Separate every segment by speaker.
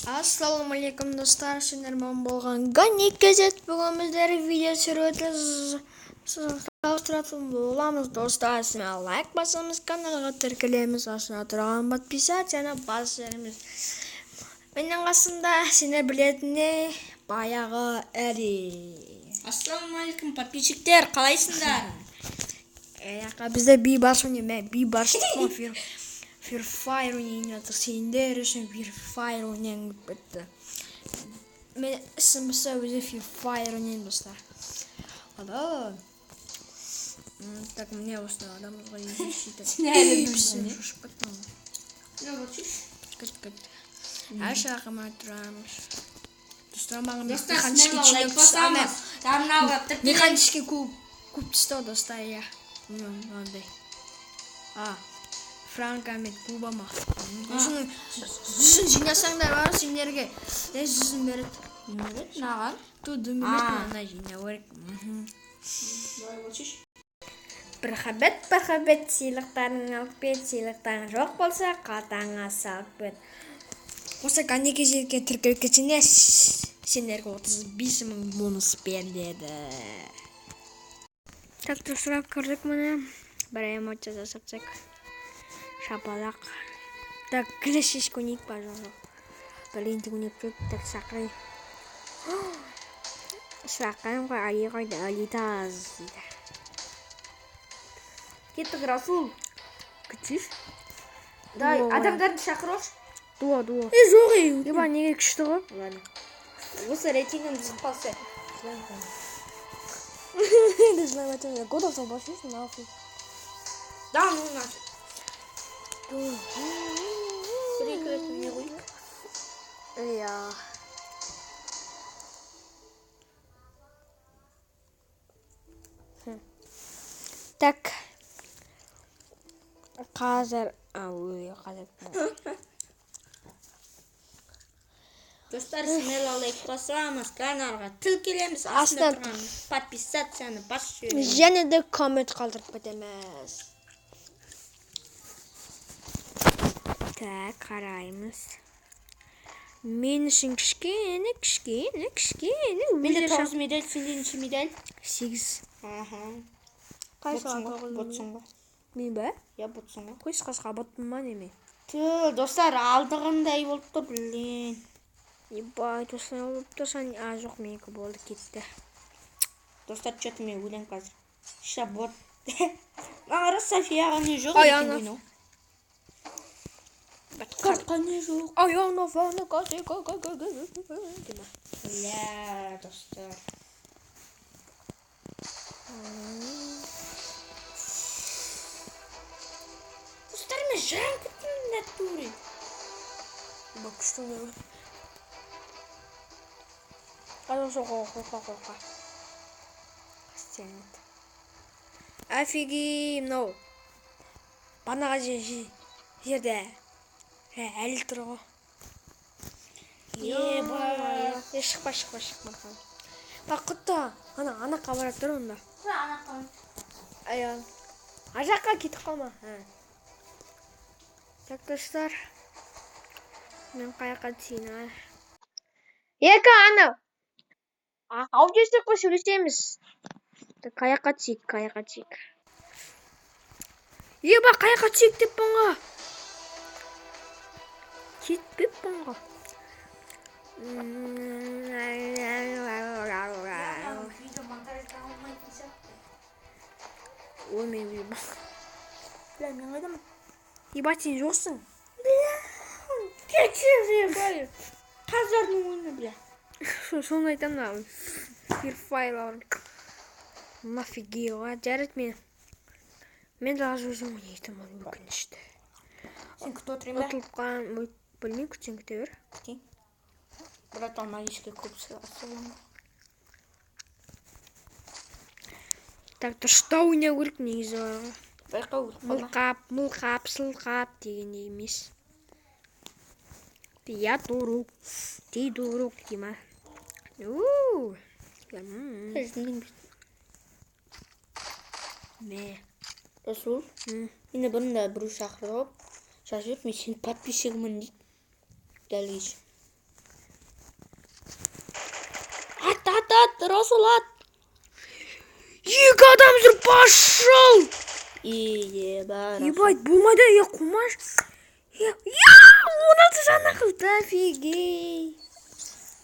Speaker 1: Ассалаумағалейкум достар, сендер маған болған Гани газет. Бүгін біздер видео түсіретін боламыз достар. Сіздер лайк басамыз, каналға тіркелеміз, астына тұрған подписаться және бас жеріміз. Менің қасымда сендер білетіндей баяғы Әри.
Speaker 2: Ассалаумағалейкум подписчиктер, қалайсыңдар?
Speaker 1: Бізде бейбарс ойнаймын, бейбарстық Free Fire ойнайын жатыр. Сендер үшін Free Fire ойнайын бітті. Мен ісім болса өзі Free Fire ойнайын достар. Ада. Так, мне осыны адамызға ешейтіп.
Speaker 2: Әлі білсін.
Speaker 1: Шошып кеттім.
Speaker 2: Не болчиш?
Speaker 1: Кет. Әші ақыма тұрамыз. Достар, маған
Speaker 2: Достар, лайк басамыз. Каналға тіркелеміз.
Speaker 1: Механический куб тістау достар, я. Мынандай. Франка мен куба ма. Жүзін жинасаңдар бар сендерге. Жүзін береді.
Speaker 2: Наған?
Speaker 1: Туды мемет жинау керек.
Speaker 2: Былай болчиш?
Speaker 1: Бірхабет сыйлықтарын алып бет. Сыйлықтарын жоқ болса қатаңа салып бет. Осы Гани газетке тіркеліп кетсеңдер сендерге 35 мың бонус береді. Так, достар, кірдік міне. Бір эмоция жасапсақ. Шапалақ. Так, клешечку ник, пожалуйста. Блин, ты не пьет, так сакрый. Сакрый, али алитаз. Кеттік, Расул. Күтсіз?
Speaker 2: Дай, адамдарды шақырыңыз.
Speaker 1: Дуа.
Speaker 2: Жоқ ей.
Speaker 1: Еба, неге күшті ғой?
Speaker 2: Ладно. Осы рейтингім түсіп қалса.
Speaker 1: Я годов забашусь, нахуй.
Speaker 2: Да, ну нафиг. Бір-екі не қойып.
Speaker 1: Я. Так. Қазір.
Speaker 2: Достар, смело лайк басамыз, каналға тіркелеміз, астында тұрған подписацияны бас жібереміз.
Speaker 1: Және де коммент қалдырып кетеміз. Так, қараймыз. Мен үшін кішкене.
Speaker 2: Менде 9 медаль, сенде неше медаль?
Speaker 1: 8.
Speaker 2: Ботсың ба?
Speaker 1: Мен бе?
Speaker 2: Я ботсың ба?
Speaker 1: Қойс қасқа боттым ма неме?
Speaker 2: Достар, алдығындай болып тұр, білін.
Speaker 1: Ебай, осылай болып тұрсан, жоқ, менікі болды, кетті.
Speaker 2: Достар, что-то мен өлем қазір. Ша бот. Мағара Софияға не жоқ
Speaker 1: екен
Speaker 2: дейін ау. Қартқа не жоқ.
Speaker 1: Аяғына фаны қасы.
Speaker 2: Ля, достар. Достар, мен жан күттім натуре.
Speaker 1: Бak күшті не. Қорқа. Стенет. Офиги, мынау. Банаға жерде. Әлі тұр ғой.
Speaker 2: Ебай.
Speaker 1: Шықпа. Бақ құтта. Ана қабарат тұр онда. Аян. Ажаққа кетіп қалма. Так, достар. Мен қаяққа түсейін. Ека, ана. Аудиостыққа сөйлесеміз. Қаяққа түсейік. Еба, қаяққа түсейік деп бұнға. Кетпеп бұнға. Ой, мен бейбі.
Speaker 2: Бля, мен қайдам?
Speaker 1: Еба, сен жоқсың.
Speaker 2: Кетші, қазардың ойны, бля.
Speaker 1: Соны айтам да. Free Fire. Нафигева, жарайды мен. Мен даже өзім ойнайтын өкінішті.
Speaker 2: Сен күтіп отырайын ба?
Speaker 1: Ұтылған, білмей күтсең күте бер.
Speaker 2: Күтейін. Брат, алмайышке көп сыласылам.
Speaker 1: Так, дұрыста ойнау керек негізі бар.
Speaker 2: Байқа өліп
Speaker 1: Мылқап, сылқап дегенде емес. Я турук, ти турук дейма. Не.
Speaker 2: Расул, мені бұрында біреу шақырып, мен сен подписчигімін дейді. Дәл кеш. Расул ат.
Speaker 1: Екі адам жүр, пошел!
Speaker 2: Ебать.
Speaker 1: Ебать, болмайды, я қумаш. Я, 16 жана қылды, офигей.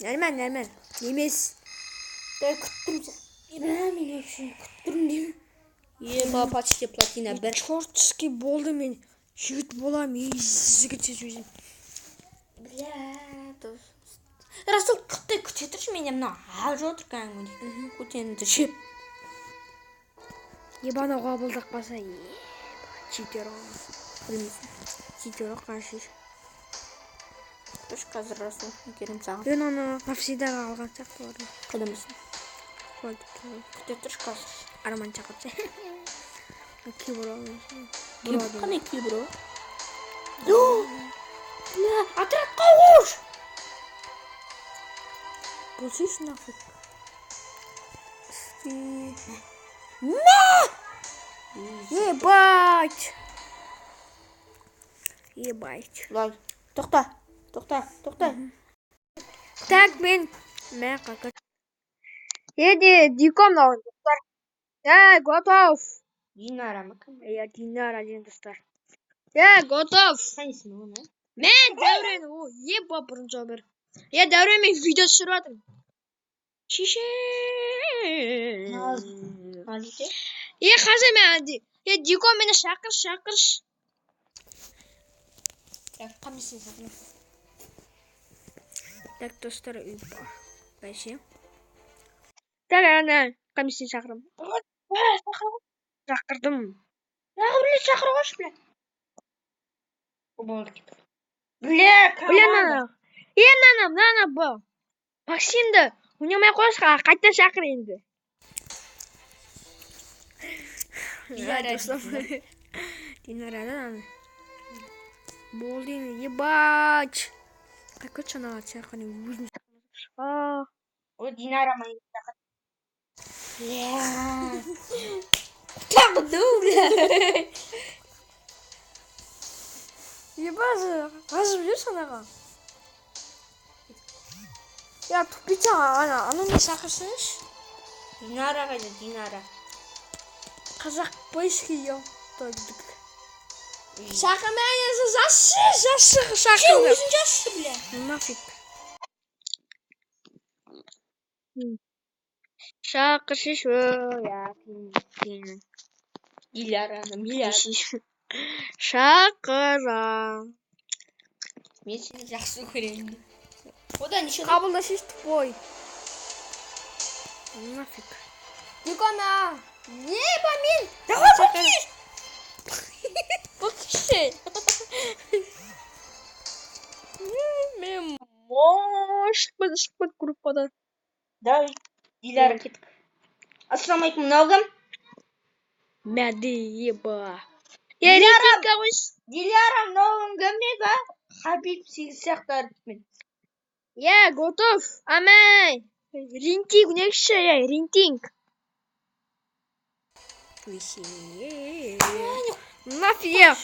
Speaker 1: Нормально. Емес.
Speaker 2: Күттім сен. Мен вообще күттім деймін. Еба, почти платина бір.
Speaker 1: Чертовски болды мен. Жігіт болам, жігіт сезбейсің.
Speaker 2: Бля, Расул күте тұршы, мен мына алып отыр кәдімгідей. Көтенді жеп.
Speaker 1: Ебана қабылдақ баса, читер оған.
Speaker 2: Білмейсің.
Speaker 1: Читер оған шеш.
Speaker 2: Үш қазір Расул, керім саған.
Speaker 1: Мен оны навсидаға алған сияқты бардым.
Speaker 2: Қыдымысың.
Speaker 1: Күте тұрш қазір. Арман шақыртшы. Кибро.
Speaker 2: Қане кибро? Бля, отрядқа қош!
Speaker 1: Бұлсыш нафиг. Ебать!
Speaker 2: Лай, тоқта.
Speaker 1: Так, мен қақыр. Еде, диком науын, достар. Готов.
Speaker 2: Динара ма кім?
Speaker 1: Динара ден достар. Готов.
Speaker 2: Қанесің оны?
Speaker 1: Мен Дәурен, еба бұрынша бір. Дәурен мен видео түсіріп жатырмын. Шеше.
Speaker 2: Назите?
Speaker 1: Қазір мен, Дико мені шақырш.
Speaker 2: Так, қамесін сақына.
Speaker 1: Так, достар, бәше. Так, ана, комиссияны шақырым. Шақырдым.
Speaker 2: Шақыр қош, бля. Болды кетіп. Бля, команда.
Speaker 1: Нана, бұл. Максимді, ойнамай қойшқа, қайта шақыр енді. Динара. Болды енді, ебач. Какой чанаға шақырын, өзін шақырын.
Speaker 2: О, Динара ма енді шақыр. Тағыды, бля.
Speaker 1: Ебазы, ғазып жүр санаға. Тупица, ана не шақырсыныш?
Speaker 2: Динара қайда, Динара.
Speaker 1: Қазақ пойский ел. Шақырмайыз, жасы шақырды.
Speaker 2: Сен өзің жасы, бля.
Speaker 1: Нафиг. Шақыршыш,
Speaker 2: Диляра.
Speaker 1: Шақыра.
Speaker 2: Мен сені жақсы көремін. Одан неше
Speaker 1: Қабылдашыш тупой. Нафиг. Дикома. Еба мен.
Speaker 2: Покиши.
Speaker 1: Мен шықпады группадан.
Speaker 2: Давай, Диляра кеттік. Ассаламалейкум, многом.
Speaker 1: Мәді еба. Рейтинга қойш.
Speaker 2: Диляра многом кіммега? Хабиб 8 сияқты әріпмен.
Speaker 1: Готов. Амай. Ринтинг некші, ринтинг. Нафиг.